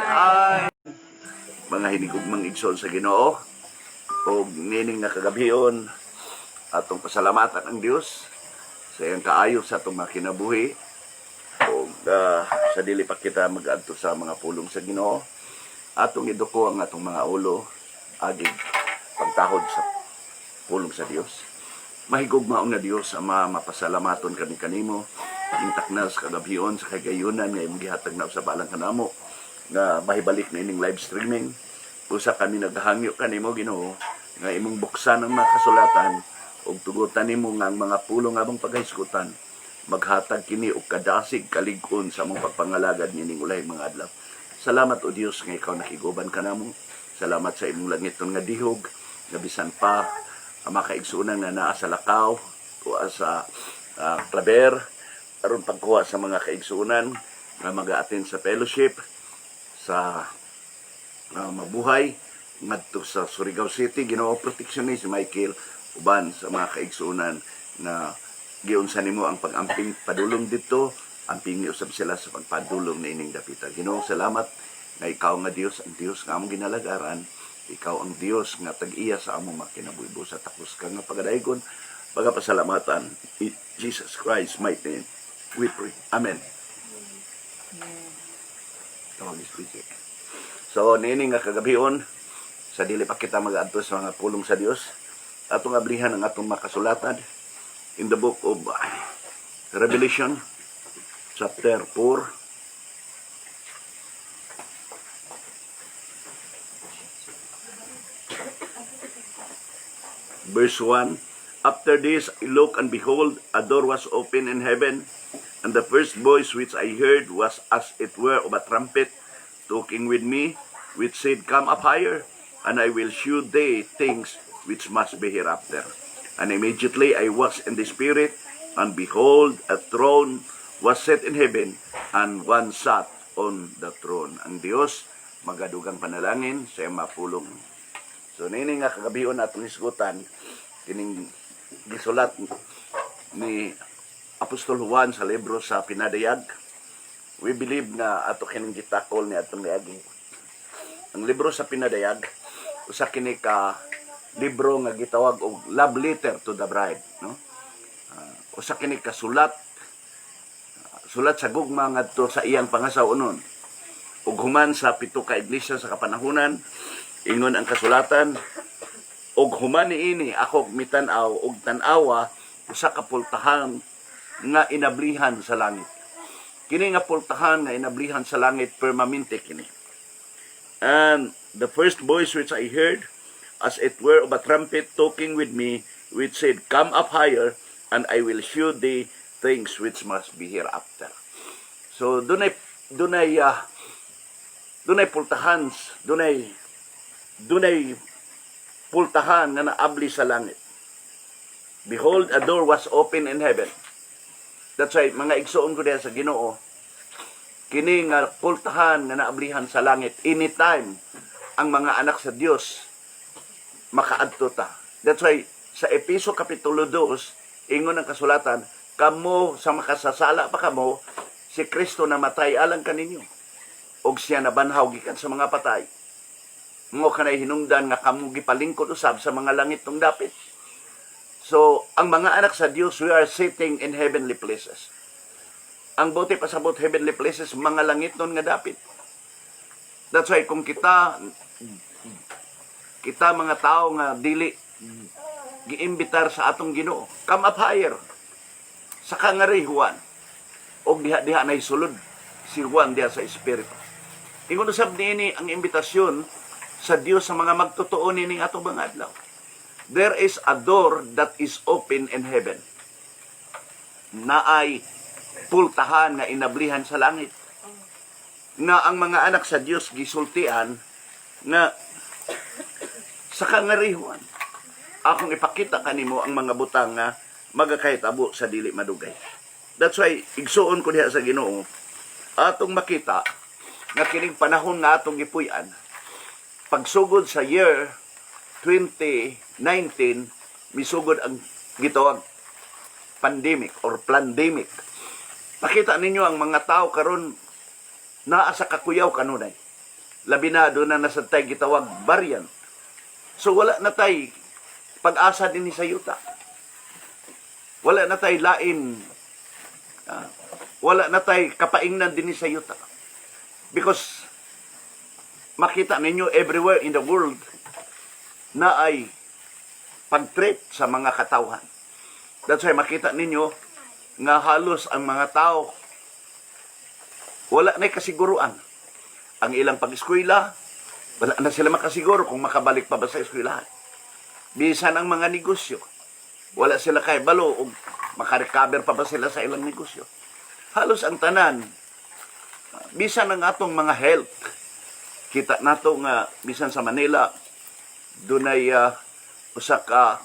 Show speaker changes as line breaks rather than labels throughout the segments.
Ay, mga hinigugmang igsoon sa Ginoo o nining nga kagabion atong pasalamatan ang Dios sa iyang kaayo sa atong mga kinabuhi o sa dili pa kita mag-adto sa mga pulong sa Ginoo atong iduko ang atong mga ulo agig pagtahod sa pulong sa Dios. Mahigugmaon nga Dios ama, mapasalamaton kami kanimo ang takna sa kagabion sa kagayunan nga imong gihatag na sa balang kanamo nga mahibalik na ining live streaming. Usa kami naghangyo kanimo Ginoo nga imong buksan ang mga kasulatan ug tugutan nimo nga ang mga pulong abang paghisgutan maghatag kini og kadasig kalig-on sa among pagpangalagad nining ulay mga adlaw. Salamat o Dios nga ikaw nakiguban kanamo. Salamat sa imong langiton nga dihog nga bisan pa ang mga kaigsunan nga naa sa lakaw o sa klaber aron pagkuha sa mga kaigsunan nga mag-attend sa fellowship sa mabuhay ngadto sa Surigao City. Ginoo proteksyon ni si Michael uban sa mga kaigsunan na giunsa nimo ang pag-amping padulong dito, amping ni usab sila sa pagpadulong na ining dapita. Ginoo salamat nga ikaw nga Dios, ang Dios nga among ginalagaran, ikaw ang Dios nga tag-iya sa among makinabuybo sa takos ka nga pagadaygon, pagapasalamatan in Jesus Christ mighty name we pray. Amen. So, nining nga kagabion, sa dili pa kita mag-adto sa mga pulong sa Dios, atong ablihan ang atong makasulatan in the book of Revelation, chapter 4. Verse 1, After this I looked, and behold, a door was opened in heaven, and the first voice which I heard was as it were of a trumpet, talking with me, which said, Come up higher, and I will shew thee things which must be hereafter. And immediately I was in the Spirit, and behold, a throne was set in heaven, and one sat on the throne. Ang Dios, magadugang panalangin sa iyang mapulong. So, nini nga kagabion atong isgutan, kining gisulat ni Apostol Juan sa libro sa Pinadayag. We believe nga ato kining gitakol ni atong niagi. Ang libro sa Pinadayag, usa kini ka libro nga gitawag og love letter to the bride, no? Usa kini ka sulat sa gugma ngadto sa iyang pangasawon. Ug human sa pito ka iglesia sa kapanahunan, ingon ang kasulatan, og human niini ako mitan-aw og tan-awa usa ka pultahan nga inablihan sa langit. Kini nga pultahan nga inablihan sa langit permanente kini. And the first voice which I heard, as it were of a trumpet talking with me, which said, Come up higher, and I will shew thee things which must be hereafter. So dunay pultahan, dunay pultahan nga naabli sa langit. Behold, a door was open in heaven. That's right, mga igsoon ko diha sa Ginoo, kini nga pultahan nga naablihan sa langit, anytime ang mga anak sa Dios makaadto ta. That's why sa Efeso kapitulo 2 ingon ang kasulatan, kamo sa makasasala pa kamo, si Kristo namatay alang kaninyo og siya nabanhaw gikan sa mga patay. Mo kanay hinungdan nga kamo gipalingkod usab sa mga langit tong dapit. So, ang mga anak sa Dios, we are sitting in heavenly places. Ang buti pasabot heavenly places, mga langit nun nga dapit. That's why, kung kita mga tao nga dili giimbitar sa atong Ginoo, come up higher. Sa kangarihuan, o diha na isulod si Juan diha sa Espiritu. Ingon usab niini ang imbitasyon sa Dios sa mga magtotoo nining atong mga adlaw. There is a door that is open in heaven. Naay pultahan nga inablihan sa langit. Na ang mga anak sa Dios gisultian na sa kangarihuan. Akong ipakita kanimo ang mga butang nga magakahitabo sa dili madugay. That's why igsuon ko diha sa Ginoo atong makita nga kining panahon nga atong gipuy-an pagsugod sa year 2019 misugod ang gitawag pandemic or plandemic. Nakita ninyo ang mga tao karon naa sa kakuyaw kanunay. Labi na doon na nasa tay gitawag variant. So wala na tay pag-asa din sa yuta. Wala na tay lain. Wala na tay kapaingnan din sa yuta. Because makita ninyo everywhere in the world na ay pag-treat sa mga katawhan. That's why makita ninyo nga halos ang mga tao wala na kasiguruan. Ang ilang pag-eskwela, wala na sila makasiguro kung makabalik pa ba sa eskwelahan. Bisan ang mga negosyo, wala sila kay balo o makarecover pa ba sila sa ilang negosyo. Halos ang tanan, bisan ang atong mga health, kita nato nga bisan sa Manila, dunay usa ka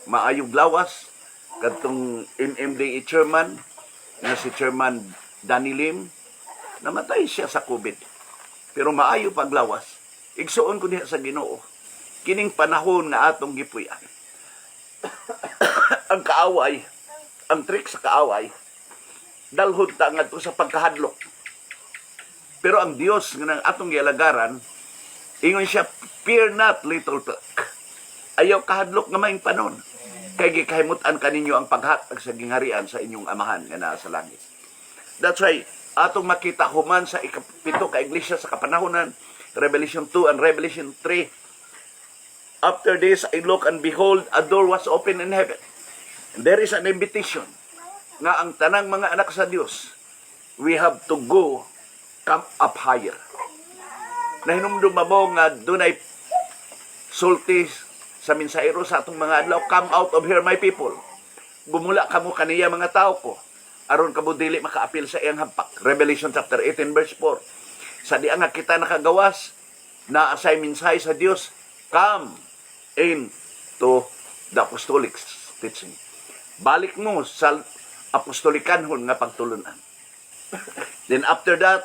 maayong lawas kadtong MMDA chairman na si Chairman Danny Lim, namatay siya sa COVID. Pero maayo paglawas. Igsuon ko diha sa Ginoo. Kining panahon nga atong gipuy-an. Ang kaaway, ang trick sa kaaway, dalhod ta ngadto sa pagkahadlok. Pero ang Dios nga nang atong gialagaran, ingon siya, fear not, little flock. Ayaw kahadlok nga maing panon. Kay gikahimutan kaninyo ang paghatag sa gingharian sa inyong amahan nga naa sa langit. That's why atong makita human sa ikapito ka iglesia sa kapanahonan, Revelation 2 and Revelation 3. After this, I look and behold, a door was opened in heaven. And there is an invitation nga ang tanang mga anak sa Dios, we have to go, come up higher. Nahinumdum mo nga dunay sulti sa minsahero sa atong mga adlaw, come out of here, my people. Gumula kamo kaniya mga tao ko. Aron kamo dili makaapil sa iyang hampak. Revelation chapter 18 verse 4. Sa diang nga kita nakagawas na asay mensahe sa Dios, come into the apostolic teaching. Balik mo sa apostolikanhon nga pagtulunan. Then after that,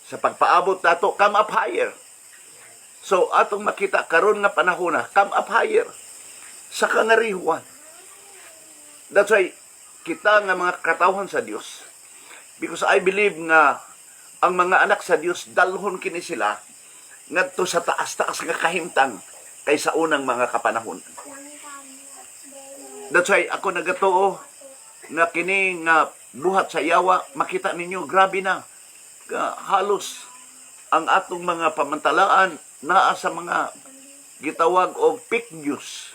sa pagpaabot nato, come up higher. So atong makita karon nga panahon na, come up higher sa kangarihuan. That's why kita nga mga katawhan sa Dios, because I believe nga ang mga anak sa Dios dalhon kini sila ngadto sa taas-taas nga kahimtang kaysa unang mga kapanahon. That's why ako nagatuo na kini nga buhat sa yawa, makita ninyo grabe na halos ang atong mga pamantalaan naa sa mga gitawag og fake news.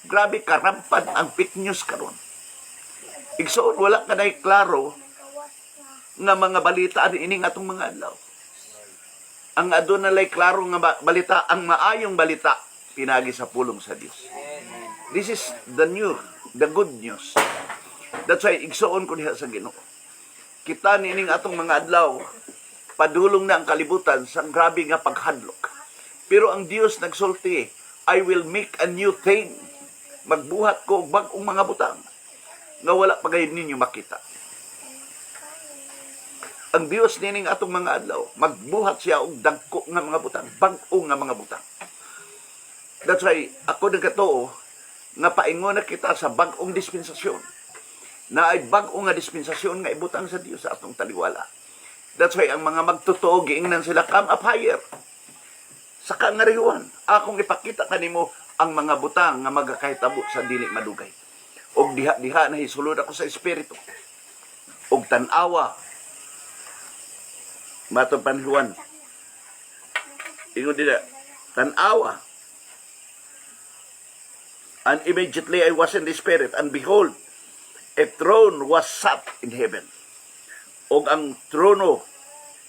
Grabe karampad ang fake news karon. Igsoon wala ka na'y klaro nga mga balita ining atong mga adlaw. Ang adun nalay klaro nga balita, ang maayong balita, pinagi sa pulong sa Dios. This is the good news. That's why igsoon ko diha sa Ginoo. Kita nining atong mga adlaw, padulong na ang kalibutan sa grabe nga paghadlok. Pero ang Dios nagsulti, I will make a new thing. Magbuhat ko og bag-ong mga butang nga wala pa gayud ninyo makita. Ang Dios nining atong mga adlaw, magbuhat siya og dagko nga mga butang, bag-o nga mga butang. That's why ako nagkatuo nga paingon na kita sa bag-ong dispensasyon. Na ay bag-o nga dispensasyon nga ibutang sa Dios sa atong taliwala. That's why ang mga magtotoo giingnan sila, come up higher. Sa kangarihuan, akong ipakita kanimo ang mga butang nga magakahitabo sa dili madugay. Og diha-diha na hisulod ako sa espiritu. Og tan-awa. Matong panhuan. Ingon dila, tan-awa. And immediately I was in the spirit, and behold, a throne was set in heaven. Og ang trono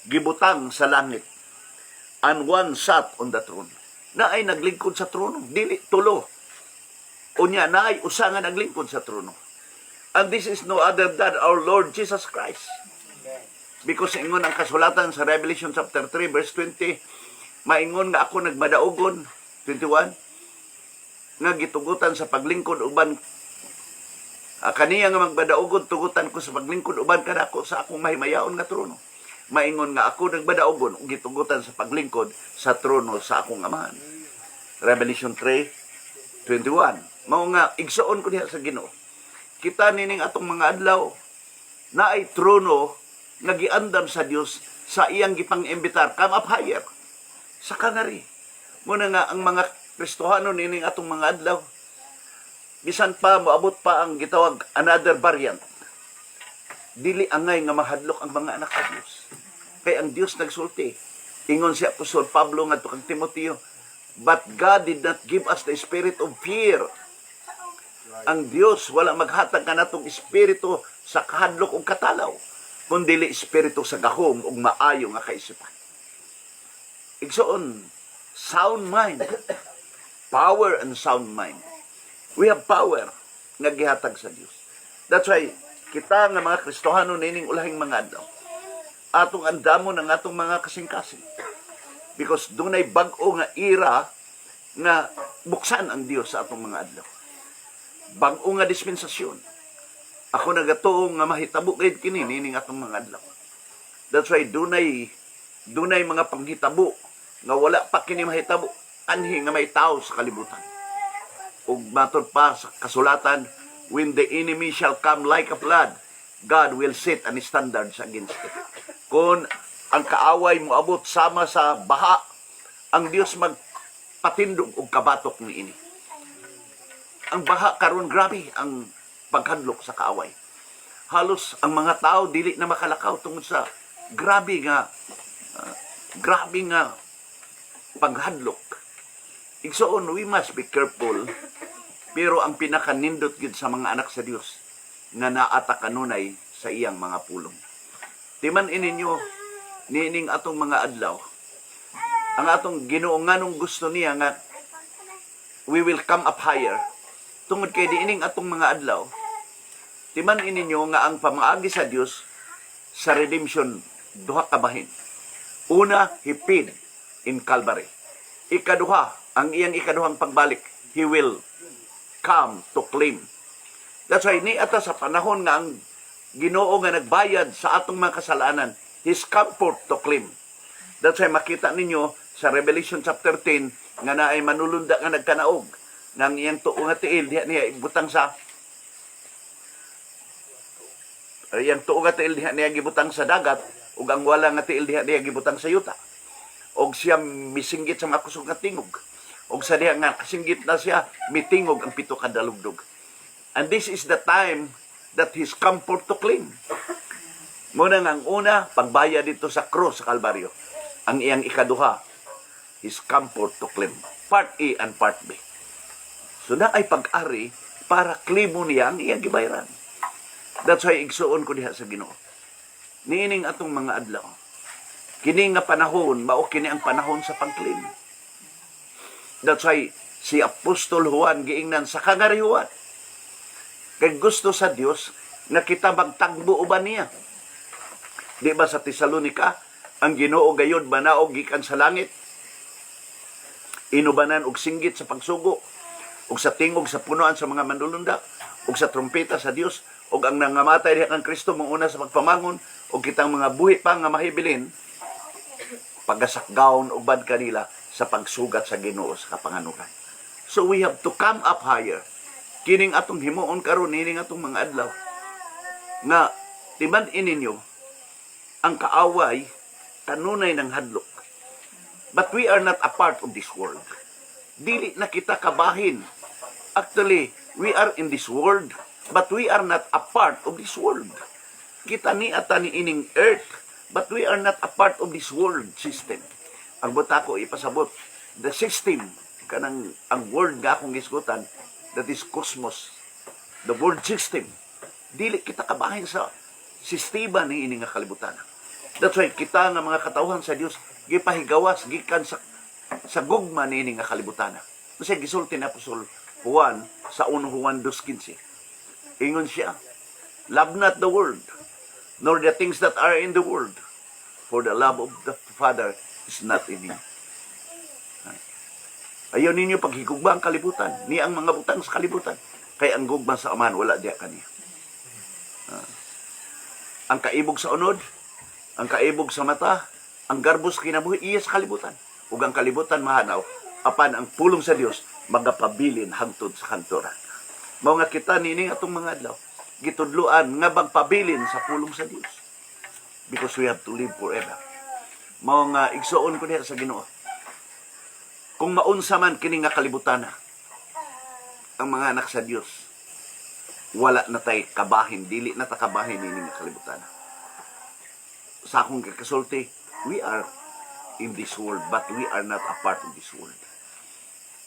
gibutang sa langit. And one sat on the throne. Na ay naglingkod sa trono, dili tulo. Unya na ay usa nga naglingkod sa trono. And this is no other than our Lord Jesus Christ. Because ingon ang kasulatan sa Revelation chapter 3 verse 20, maingon nga ako nagmadaogon, 21, nga gitugutan sa paglingkod uban kaniya nga magbadaogon, tugutan ko sa paglingkod uban kadako sa akong mahimayaon nga trono. Maingon nga ako nagbadaogon ug gitugutan sa paglingkod sa trono sa akong amahan. Revelation 3:21. Mao nga igsuon ko diha sa Ginoo. Kita nining atong mga adlaw na ay trono nga giandam sa Dios sa iyang gipang-imbitar, come up higher. sa kangari. Muna nga ang mga Kristohano nining atong mga adlaw, bisan pa moabot pa ang gitawag another variant. Dili angay nga mahadlok ang mga anak sa Dios. Kay ang Dios nagsulti. Ingon si Apostol Pablo ngadto kang Timoteo, but God did not give us the spirit of fear. Ang Dios wala maghatag kanatong espiritu sa kahadlok ug katalaw, kundi espiritu sa gahom ug maayo nga kaisipan. Igsoon, sound mind. Power and sound mind. We have power nga gihatag sa Dios. That's why kita nga mga Kristohano nining ulahing mga adlaw, atong andamon ang atong mga kasing-kasing. Because dunay bag-o nga era nga buksan ang Dios sa atong mga adlaw. Bag-o nga dispensasyon. Ako nagatuo nga mahitabo kay kini nining atong mga adlaw. That's why dunay mga panghitabo nga wala pa kini mahitabo anhi nga may tao sa kalibutan. Ug matod pa sa kasulatan, when the enemy shall come like a flood, God will set an standards against it. Kung ang kaaway mo abot sama sa baha, ang Dios magpatindog og kabatok niini. Ang baha karon grabe ang paghadlok sa kaaway. Halos ang mga tao dili na makalakaw tungod sa grabe nga paghadlok. Igsoon, we must be careful. Pero ang pinakanindot gid sa mga anak sa Dios nga naata kanunay sa iyang mga pulong. Timan ininyo nining atong mga adlaw, ang atong Ginoo nganong gusto niya nga we will come up higher. Tungod kay diining atong mga adlaw, timan ininyo nga ang pamaagi sa Dios sa redemption duha ka bahin. Una, He paid in Calvary. Ikaduha, ang iyang ikaduhang pagbalik, He will come to claim. That's why ni ata sa panahon nga ang Ginoo nga nagbayad sa atong mga kasalanan, His comfort to claim. That's why makita ninyo sa Revelation chapter 10 nga naay manulunda nga nagkanaog nang iyang tuo nga tiil diha niya ibutang sa gibutang sa dagat ug ang wala nga tiil diha niya gibutang sa yuta. Og siya misinggit sa mga kusog nga tingog. Og sa diha nga kasinggit na siya, mitingog ang pito ka dalugdog. And this is the time that His comfort to claim. Muna nga ang una, pagbayad dito sa krus sa Kalbaryo. Ang iyang ikaduha, His comfort to claim. Part A and Part B. So na ay pag-ari para klimo niya ang iyang gibayaran. That's why igsuon ko diha sa Ginoo. Niining atong mga adlaw. Kini nga panahon, mao kini ang panahon sa pangklim. That's why si Apostol Juan giingnan sa kangarihuan. Kay gusto sa Dios nga kita magtagbo uban niya. Di ba sa Tesalonica, ang Ginoo gayud banaog gikan sa langit, inubanan og singgit sa pagsugo, ug sa tingog sa punuan sa mga manlulunda, ug sa trompeta sa Dios, ug ang nangamatay diha kang Kristo manguna sa pagpamangon, ug kitang mga buhi pa nga mahibilin, pagasakgaon og bad kanila sa pagsugat sa Ginoo sa kapanganukan. So we have to come up higher. Kining atong himuon karon nining atong mga adlaw nga timan ininyo ang kaaway kanunay ng hadlok. But we are not a part of this world. Dili na kita kabahin. Actually, we are in this world, but we are not a part of this world. Kita ni ata ni ining earth, but we are not a part of this world system. Ang buta ko ipasabot, the system, kanang ang world nga akong gisgutan, that is cosmos, the world system. Dili kita kabahin sa sistema ni ining nga kalibutan. That's why kita nga mga katawhan sa Dios gipahigawas gikan sa gugma ni ining nga kalibutan. Kasi gisulti na Apostol Juan sa 1 Juan 2:15. Ingon siya, love not the world, nor the things that are in the world, for the love of the Father is not in you. Ayaw ninyo paghigugma ang kalibutan, ni ang mga butang sa kalibutan, kay ang gugma sa aman wala diya kaniya. Ang kaibog sa unod, ang kaibog sa mata, ang garbos kinabuhi iya sa kalibutan, ug ang kalibutan mahanaw apan ang pulong sa Dios magapabilin hangtod sa kantoran. Mao nga kita nining atong mga adlaw gitudloan nga magpabilin sa pulong sa Dios, because we have to live forever. Mao nga igsuon ko diha sa Ginoo, Kung maunsa man kini nga kalibutan ang mga anak sa Dios, wala na tay kabahin, dili na ta kabahin ini nga kalibutan. Sa akong kakasulti, we are in this world, but we are not a part of this world.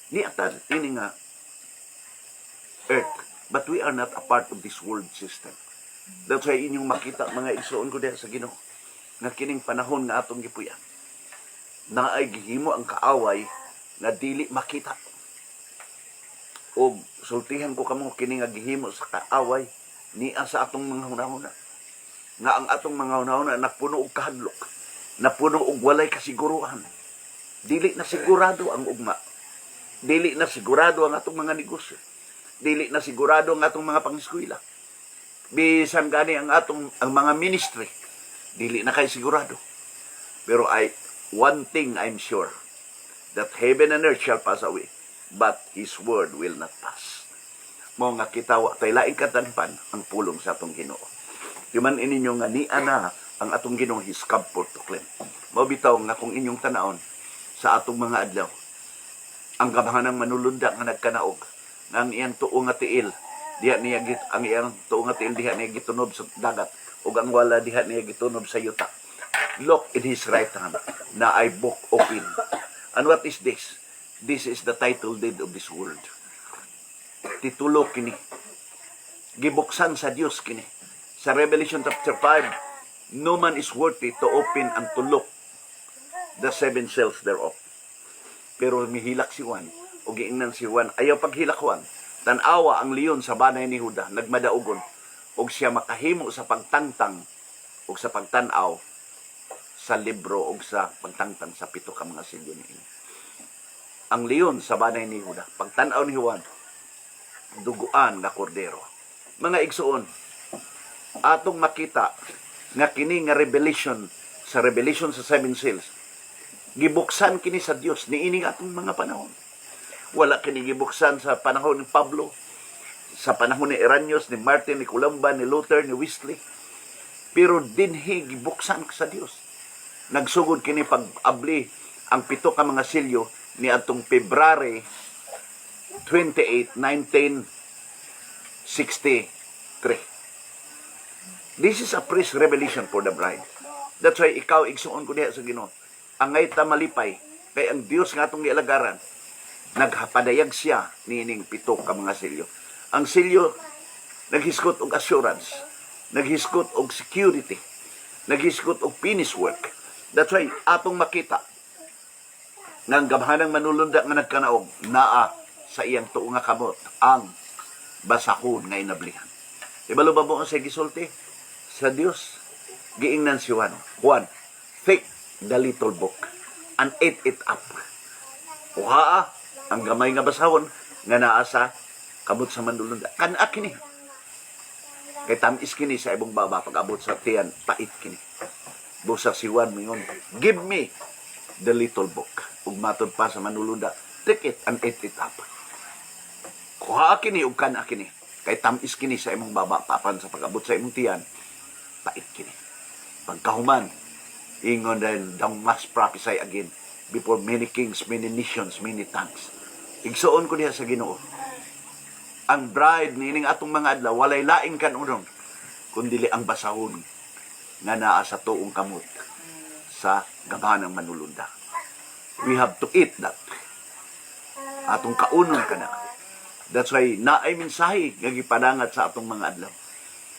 Ni atan ini nga earth, but we are not a part of this world system. That's why inyong makita mga igsoon ko diha sa Ginoo nga kining panahon nga atong gipuyan, na ay gihimo ang kaaway nga dili makita. O sultihan ko kamo kini nga gihimo sa kaaway niya sa atong mga hunahuna. Nga ang atong mga hunahuna napuno og kahadlok, napuno og walay kasiguruhan. Dili na sigurado ang ugma. Dili na sigurado ang atong mga negosyo. Dili na sigurado ang atong mga pangeskwela. Bisan gani ang mga ministry, dili na kay sigurado. Pero one thing I'm sure, that heaven and earth shall pass away, but His word will not pass. Mo nga kitawa, tay laing katanpan ang pulong sa atong Ginoo. Yuman ininyo nga ni ana ang atong Ginoo, His comfort to claim. Mao bitaw nga kung inyong tanaon sa atong mga adlaw, ang gabahanang manulunda nga nagkanaog, nga ang iyang tuo nga tiil, ang iyang tuo nga tiil diha niya gitunob sa dagat, ug ang wala diha niya gitunob sa yuta. Look in His right hand, na ay book open. And what is this? This is the title deed of this world. Titulo kini. Gibuksan sa Dios kini. Sa Revelation chapter 5, no man is worthy to open and to look the seven seals thereof. Pero mihilak si Juan, o giingnan si Juan, ayaw paghilak Juan. Tanawa ang leon sa banay ni Juda, nagmadaugon, og siya makahimo sa pagtangtang, o sa pagtanaw, sa libro, o sa pagtangtang sa pito ka mga silyo ni ini. Ang leon sa banay ni Juda, pagtanaw ni Juan, duguan nga kordero. Mga igsuon, atong makita nga kini nga revelation sa seven seals, gibuksan kini sa Dios ni ini atong mga panahon. Wala kini gibuksan sa panahon ni Pablo, sa panahon ni Irenaeus, ni Martin, ni Columba, ni Luther, ni Wesley. Pero dinhi gibuksan sa Dios. Nagsugod kini pag-abli ang pito ka mga silyo ni atong February 28, 1963. This is a priest revelation for the bride. That's why ikaw igsuon ko diha sa Ginoo. Angay ta malipay kay ang Dios nga atong gialagaran, naghapadayag siya nining pito ka mga silyo. Ang silyo naghisgot og assurance, naghisgot og security, naghisgot og finish work. That's why atong makita ng gamhanang manulunda nga nagkanaog naa sa iyang tuo nga kamot ang basahon nga inablihan. Ibalo ba mo ang sa gisulti sa Dios? Giingnan si Juan, take the little book and eat it up. Uhaa ang gamay nga basahon nga naa sa kamot sa manulunda. Kana kini. Kay tamis kini sa ibong baba pag-abot sa tiyan, pait kini. Busa si Juan mingon, give me the little book. Ug matod pa sa manulunda, take it and eat it up. Kuha kini ug kana kini. Kay tamis kini sa imong baba papan sa pag-abot sa imong tiyan, pait kini. Pagkahuman, ingon then thou must prophesy again before many kings, many nations, many tongues. Igsuon ko diha sa Ginoo. Ang bride nining atong mga adlaw walay laing kanunong kundi ang basahon nga naa sa tuong kamot sa gabahanang manulunda. We have to eat that. Atong kaunon kana. That's why naay mensahe nga gipadangat sa atong mga adlaw.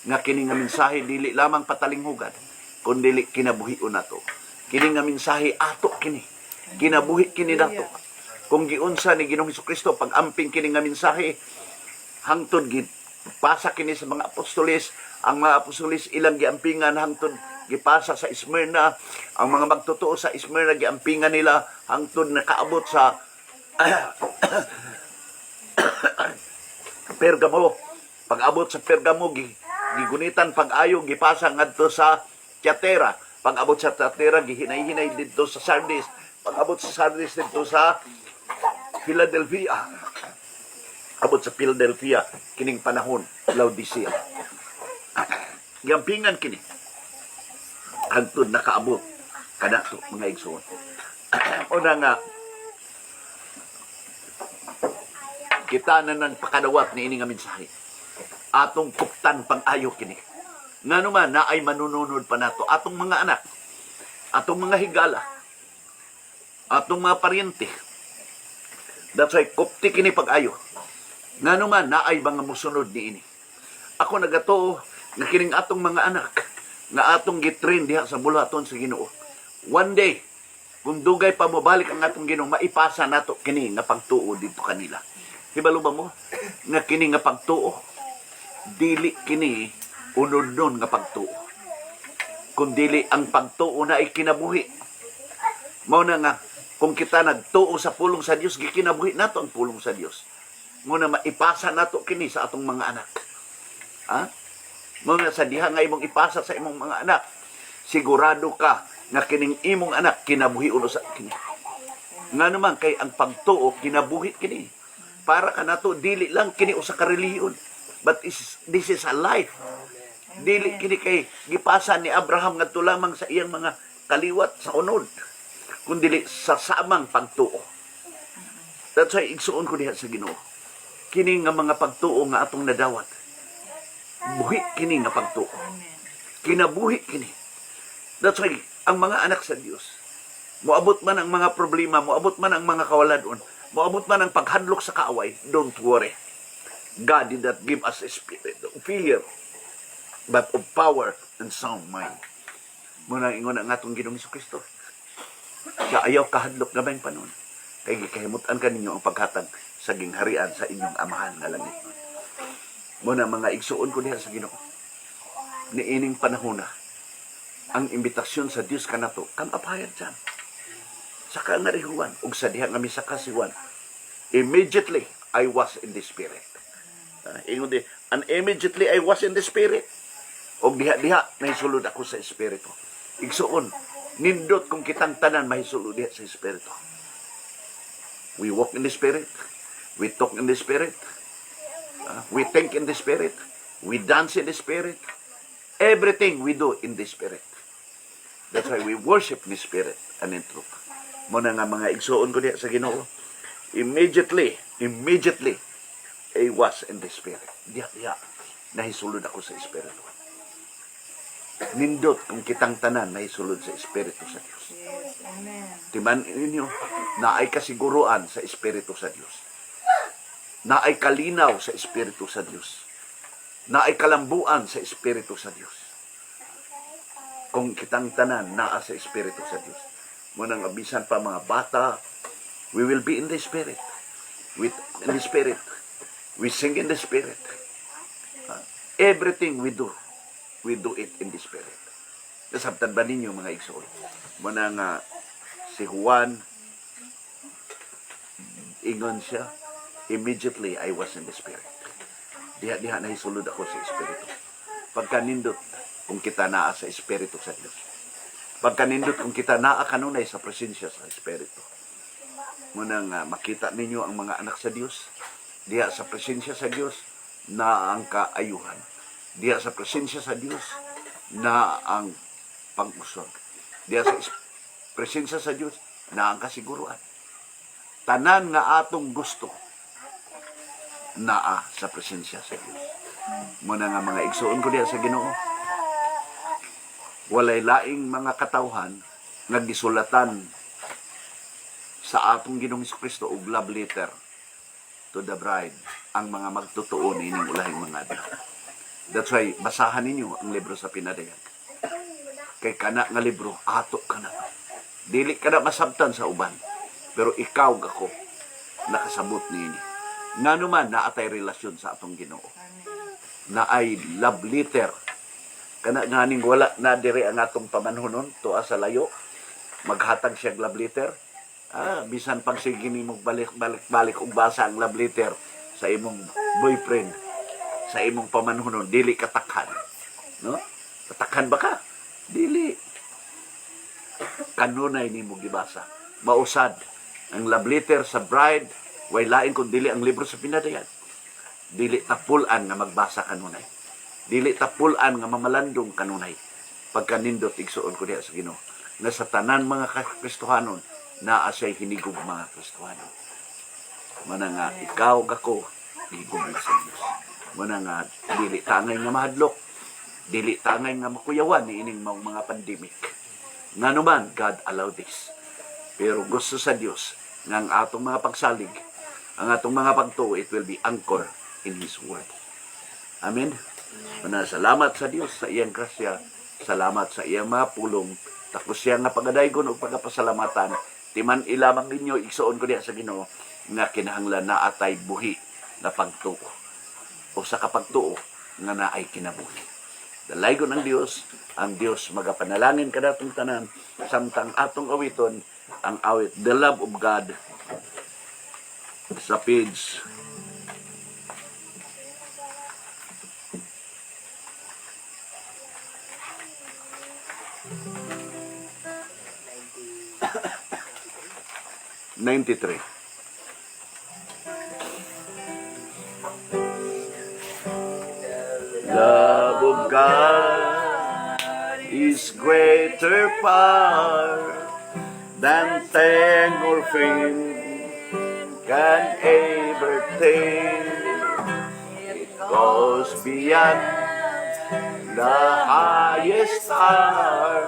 Nga kini nga mensahe dili lamang patalinghugan, kundi kinabuhion nato. Kini nga mensahe ato kini. Kinabuhi kini nato. Kung giunsa ni Ginoong Hesukristo pag-amping kini nga mensahe, hangtod gipasa kini sa mga apostoles, ang mga apostoles ilang giampingan hangtod gipasa sa Smyrna, ang mga magtotoo sa Smyrna giampingan nila hangtod nakaabot sa Pergamo. Pag-abot sa Pergamo gigunitan pag-ayo gipasa ngadto sa Tiatira. Pag-abot sa Tiatira gihinay-hinay didto sa Sardis. Pag-abot sa Sardis didto sa Philadelphia. Abot sa Philadelphia kining panahon Laodicea. Giampingan kini hangtod nakaabot kanato mga igsoon. Una nga kita na nang pakadawat ni ini nga mensahe. Atong kuptan pang-ayo kini. Nga naman na ay manununod pa nato atong mga anak, atong mga higala, atong mga paryente. That's why kupti kini pag-ayo. Nga naman na ay mga musunod ni ini. Ako nagato nga kining atong mga anak nga atong gitrain diha sa bulaton sa Ginoo. One day, kung dugay pa mobalik ang atong Ginoo, maipasa nato kini nga pagtuo dito kanila. Hibalo ba mo? Nga kini nga pagtuo, dili kini unod nun nga pagtuo. Kung dili ang pagtuo na ay kinabuhi. Mao na nga, kung kita nagtuo sa pulong sa Dios, gikinabuhi nato ang pulong sa Dios. Muna maipasa nato kini sa atong mga anak. Ha? Muna sa diha nga imong ipasa sa imong mga anak, sigurado ka nga kining imong anak kinabuhi ulo sa kini. Nga naman kay ang pagtuo kinabuhi kini. Para ka nato dili lang kini usa ka relihiyon, but this is a life. Dili kini kay gipasa ni Abraham ngadto lamang sa iyang mga kaliwat sa unod, kundi sa samang pagtuo. That's why igsuon ko diha sa Ginoo. Kini nga mga pagtuo nga atong nadawat, buhi kini nga pagtuo. Kinabuhi kini. That's why ang mga anak sa Dios, moabot man ang mga problema, moabot man ang mga kawaladon, moabot man ang paghadlok sa kaaway, don't worry. God did not give us a spirit of fear, but of power and sound mind. Muna ingon ang atong Ginoong Jesucristo. Siya ayaw kahadlok gamay panon. Kay gikahimutan kaninyo ang paghatag sa gingharian sa inyong amahan nga langit. Muna mga igsuon ko diha sa Ginoo. Niining panahon na ang imbitasyon sa Dios kanato kang apayag dyan. Saka nga rihuan ug sa diha nga misaka si Juan. Immediately I was in the spirit. Ingon di, and immediately I was in the spirit. Og diha nahisulod ako sa espiritu. Igsuon, nindot kung kitang tanan mahisulod diha sa espiritu. We walk in the spirit. We talk in the spirit. We think in the spirit. We dance in the spirit. Everything we do in the spirit. That's why we worship in the spirit and in truth. Muna nga mga igsuon ko diha sa Ginoo. Immediately, I was in the spirit. Diha, nahisulod ako sa espiritu. Nindot kung kitang tanan nahisulod sa espiritu sa Dios.
Yes, amen.
Timan ninyo, na ay kasiguruan sa espiritu sa Dios. Na ay kalinaw sa espiritu sa Dios. Na ay kalambuan sa espiritu sa Dios. Kung kitang tanan naa sa espiritu sa Dios. Munang abisan pa mga bata, we will be in the spirit. In the spirit. We sing in the spirit. Everything we do it in the spirit. Nasabtan ba ninyo mga igsoon? Muna nga si Juan, ingon siya, immediately I was in the spirit. Diha na hisulod ako sa espiritu. Pagkanindot kung kita naa sa espiritu sa Dios. Pagkanindot kung kita naa kanunay sa presensya sa espiritu. Muna nga makita ninyo ang mga anak sa Dios. Diha sa presensya sa Dios na ang kaayuhan. Diha sa presensya sa Dios na ang pag-usog. Diha sa presensya sa Dios na ang kasiguruan. Tanan nga atong gusto naa sa presensya sa Dios. Muna nga mga igsuon ko diha sa Ginoo. Walay laing mga katawhan nga gisulatan sa atong Ginoong Jesucristo og love letter to the bride ang mga magtutuo nining ulahing mga adlaw. That's why basahan ninyo ang libro sa Pinadayan. Kay kana nga libro ato kana. Dili ka na masabtan sa uban, pero ikaw ako nakasabot niini. Ngano man naatay relasyon sa atong Ginoo. Na ay love letter. Kana nganing wala na dire ang atong pamanhonon tuwa sa layo. Maghatag siya love letter. Bisan pag sige nimo balik og basa ang love letter sa imong boyfriend, sa imong pamanhonon, dili katakhan. No? Katakhan ba ka? Dili. Kanunay nimo gibasa. Mausad ang love letter sa bride, way lain kung dili ang libro sa Pinadayan. Dili tapulan nga magbasa kanunay. Dili tapulan nga mamalandong kanunay. Pagkanindot igsuon ko diha sa Ginoo na sa tanan mga Kristohanon naa siya'y hinigog mga Kristohanon. Muna nga ikaw kako higugma sa Dios. Muna nga dili tangay nga mahadlok, dili tangay nga makuyawan ni ining mga pandemic. Nga naman, God allowed this. Pero gusto sa Dios nga ang atong mga pagsalig, ang atong mga pagtuo, it will be anchor in His Word. Amen. Muna salamat sa Dios sa iyang grasya, salamat sa iyang mga pulong, tapos siya nga pagadaygon o pagkapasalamatan, timan ilamang ninyo, igsuon ko diya sa Ginoo, nga kinahanglan na atay buhi na pagtuo, o sa kapagtuo nga naay kinabuhi. Dalaygon ang Dios magapanalangin kadatong tanan, samtang atong awiton, ang awit, The Love of God, sa page 93. Love of God is greater far than tongue or fame can ever tell. It goes beyond the highest star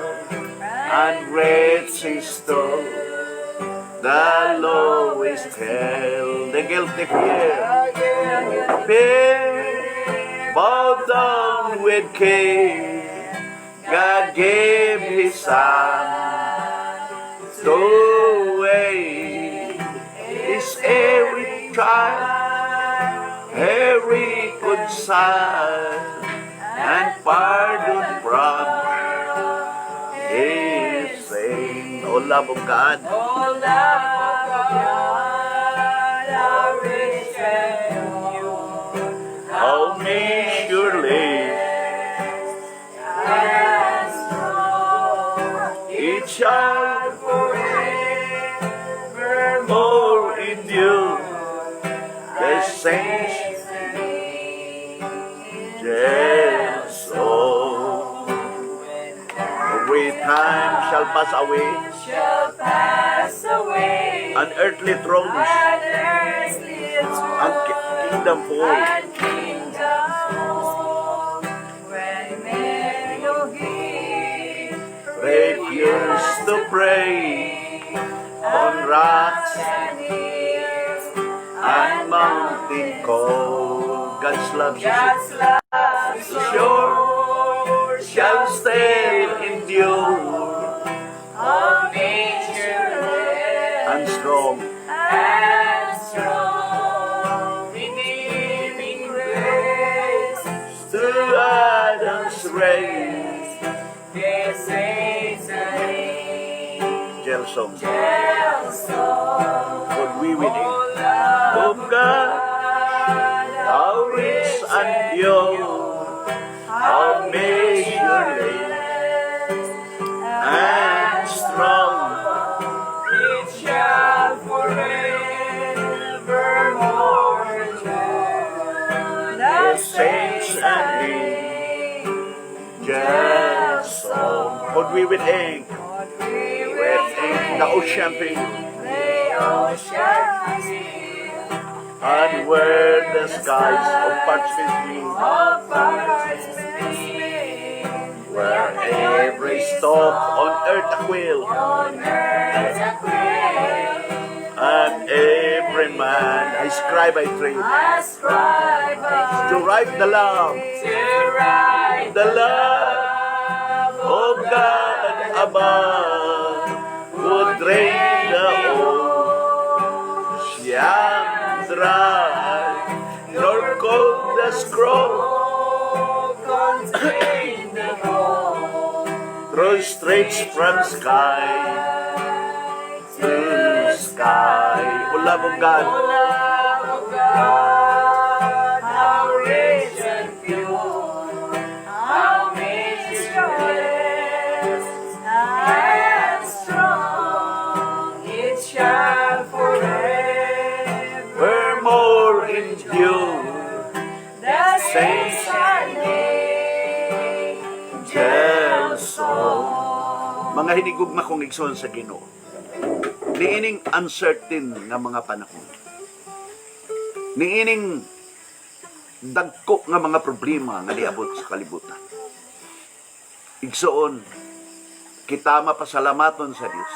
and reaches to the lowest hell. The guilty fear bowed down with care. God gave His Son to weigh His every trial, every concern, and pardon from His sin. O love of God,
Oh, love of God, how rich and pure,
how measureless
and strong,
each shall
forevermore
endure. The saints angels song. With time shall pass away,
shall pass away,
and earthly thrones
and earthly
and kingdom fall.
and kingdom, when men will give
Refuse to pray on rocks
and hills
and mountain cold. God's love
God's love
so sure shall still endure,
of nature
and strong
and strong, redeeming grace,
to Adam's race.
the saints and angels
Angel song.
song.
Could we with it?
Oh, love
Of God, how rich and pure, how measureless and strong.
it shall forevermore endure.
The saints and angels song. Could we with ink? With ink, the ocean field,
The ocean field
and where the skies of parchment meet,
of parchment field,
where every stalk on earth a quill,
on earth a quail,
and every man I scribe I trade
ascribe
to write the love,
to write
the love of God above, would drain the ocean dry, nor cold the scroll
contain the gold
through straits from sky to sky. O love of God,
love of God, how rich and pure, how measureless and strong, it shall forever
more endure.
the saints and angels song.
Mga hinigugma kong igsoon sa Ginoo, niining uncertain nga mga panahon, Niining dagko nga mga problema nga niabot sa kalibutan. Igsoon, kita mapasalamaton sa Dios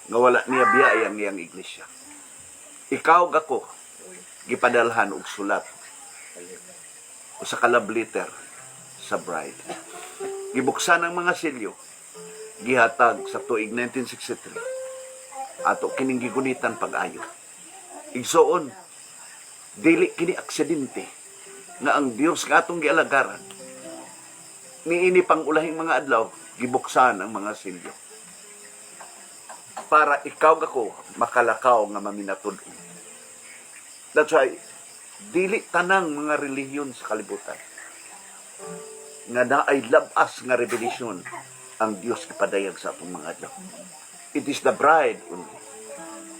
nga wala niya biyaya ang iyang iglesia. Ikaw gako gipadalhan og sulat o sa love letter sa bride. Gibuksan ang mga selyo, gihatag sa tuig 1963. Ato kining gigunitan pag-ayo. Igsoon, dili kini aksidente nga ang Dios nga atong gialagaran. Niini pang ulahing mga adlaw, gibuksan ang mga selyo. Para ikaw gako makalakaw nga maminatud-on. That's why, dili tanang mga relihiyon sa kalibutan nga naay labas nga revelasyon ang Dios ipadayag sa atong mga adlaw. It is the bride only.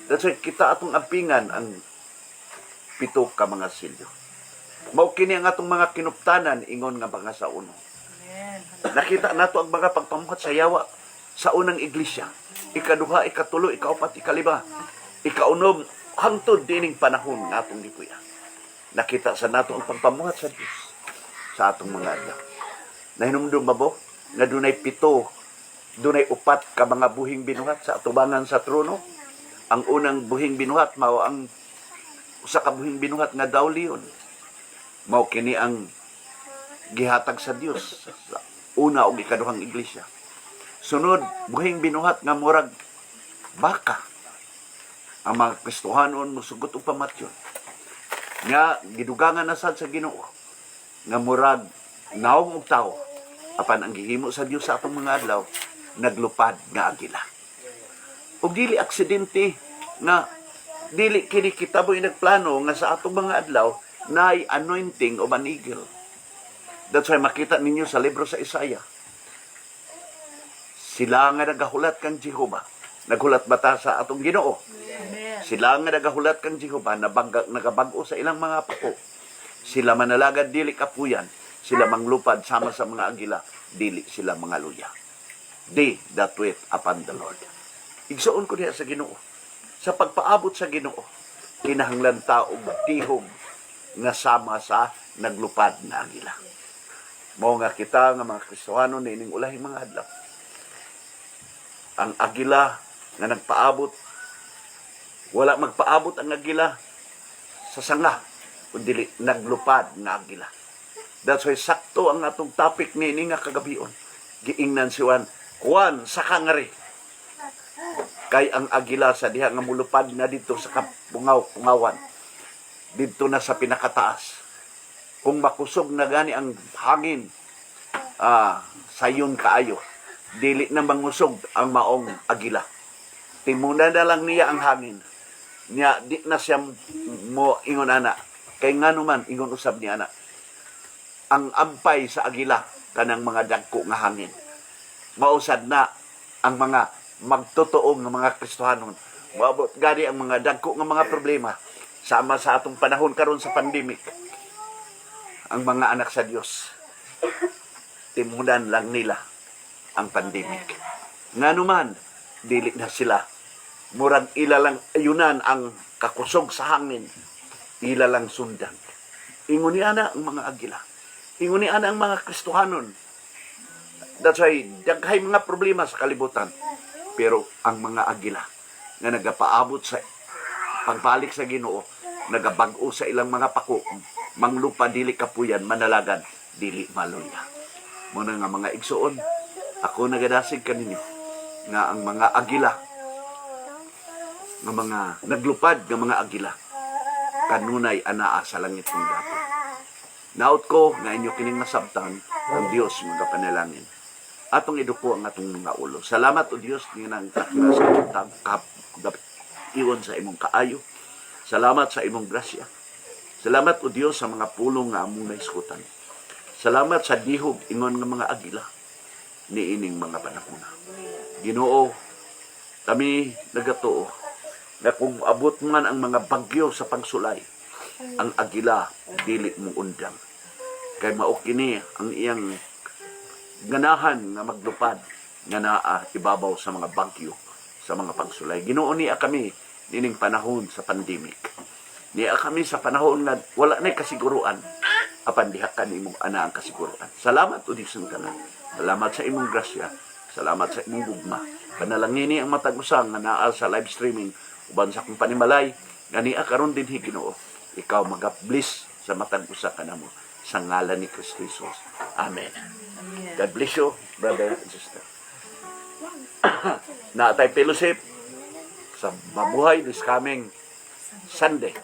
That's why kita atong ampingan ang 7 ka mga selyo. Mao kini ang atong mga kinuptanan ingon nga mga sa uno. Nakita nato ang mga pagpamuhat sa yawa sa unang iglesia. Ikaduha, ikatulo, ikaupat, ikalima, ikaunom, hangtod dining panahon nga atong gipuya. Nakita sa nato ang pagpamuhat sa Dios sa atong mga adlaw. Nahinumdum ba bo? Nga dunay 7, dunay 4 ka mga buhing binuhat sa atubangan sa trono. Ang unang buhing binuhat mao ang usa ka buhing binuhat nga daw leon. Mao kini ang gihatag sa Dios sa una o ikaduhang iglesia. Sunod, buhing binuhat nga murag baka. Ang mga Kristohanon musugot og pamatyon. Nga gidugangan na sad sa Ginoo nga murag naong og tawo apan ang gihimo sa Dios sa atong mga adlaw naglupad nga agila. Ug dili aksidente nga dili kini kitaboy nagplano nga sa atong mga adlaw naay anointing of an eagle. That's why makita ninyo sa libro sa Isaiah. Sila nga nagahulat kang Jehovah. Naghulat bata sa atong Ginoo. Sila nga nagahulat kang Jehovah nagabag-o sa ilang mga pako. Sila manalagad dili kapuyan. Sila manglupad sama sa mga agila. Dili sila mga luya. They that wait upon the Lord. Igsoon ko niya sa Ginoo. Sa pagpaabot sa Ginoo, kinahanglan ta og tihog nga sama sa naglupad na agila. Mao nga kita nga mga Kristohano nining ulahing mga adlaw. Ang agila nga nagpaabot, wala magpaabot ang agila sa sanga, kundi naglupad nga agila. That's why sakto ang atong topic nini nga kagabion. Giingnan si Juan sa kangari. Kay ang agila sa diha nga mulupad na dito sa pungawan. Dito na sa pinakataas. Kung makusog na gani ang hangin, sayon kaayo. Dili na mangusog ang maong agila. Timunan na lang niya ang hangin. Niya, di na siya mo ingon ana. Kay nga naman, ingon usab ni ana. Ang ampay sa agila, kanang mga dagko nga hangin. Mausad na ang mga magtotoo ng mga Kristohanon. Maabot gani ang mga dagko nga mga problema. Sama sa atong panahon karon sa pandemic. Ang mga anak sa Dios, timunan lang nila ang pandemic. Nga naman, dili na sila. Murag ila lang ayunan ang kakusog sa hangin. Ila lang sundan. Ingon ni ana ang mga agila. Ingon ni ana ang mga Kristohanon. That's why, daghay mga problema sa kalibutan. Pero ang mga agila na nagapaabot sa pagbalik sa Ginoo, nagabag-o sa ilang mga pako, manglupa dili kapuyan, manalagan, dili maluya. Muna nga mga igsoon, ako nagadasig kaninyo nga ang mga agila, nga mga naglupad nga mga agila, kanunay anaa sa langit ng dato. Naot ko nga inyo kining nasabtan ang Dios mga panalangin. Atong iduko ang atong mga ulo. Salamat o Dios nga nang kakila sa iyon sa imong kaayo. Salamat sa imong grasya. Salamat o Dios sa mga pulong nga among naiskutan. Salamat sa dihog ingon nga mga agila niining mga panahon. Ginoo, kami nagatuo na kung abot man ang mga bagyo sa pagsulay, ang agila dili mong undang. Kay mao kini ang iyang ganahan nga maglupad nga naa ibabaw sa mga bagyo sa mga pagsulay. Ginoo niya kami nining panahon sa pandemic. Niya kami sa panahon nga wala na kasiguruan. Apan diha ka nimong ana ang kasiguruan. Salamat udison ka na. Salamat sa imong grasya. Salamat sa imong gugma. Panalangini ang matag usang nga naa sa live streaming uban sa akong panimalay nga niya karon din Ginoo. Ikaw mag-bless sa matag usa kanamo sa ngalan ni Kristo Jesus. Amen. God bless you, brother and sister. Naatay fellowship sa mabuhay this coming Sunday.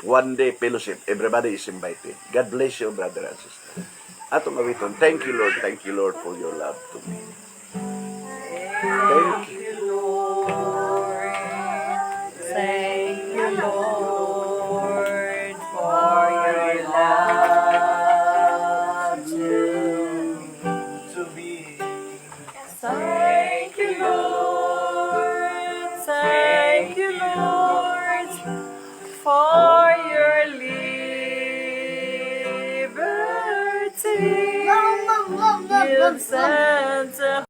One day fellowship. Everybody is invited. God bless you, brother and sister. Atong awiton. Thank you, Lord. Thank you, Lord, for your love to me. Thank you.
Lord. Thank you, Lord, for your love to me. Thank you, Lord. Thank you, Lord, for your liberty. You've sent a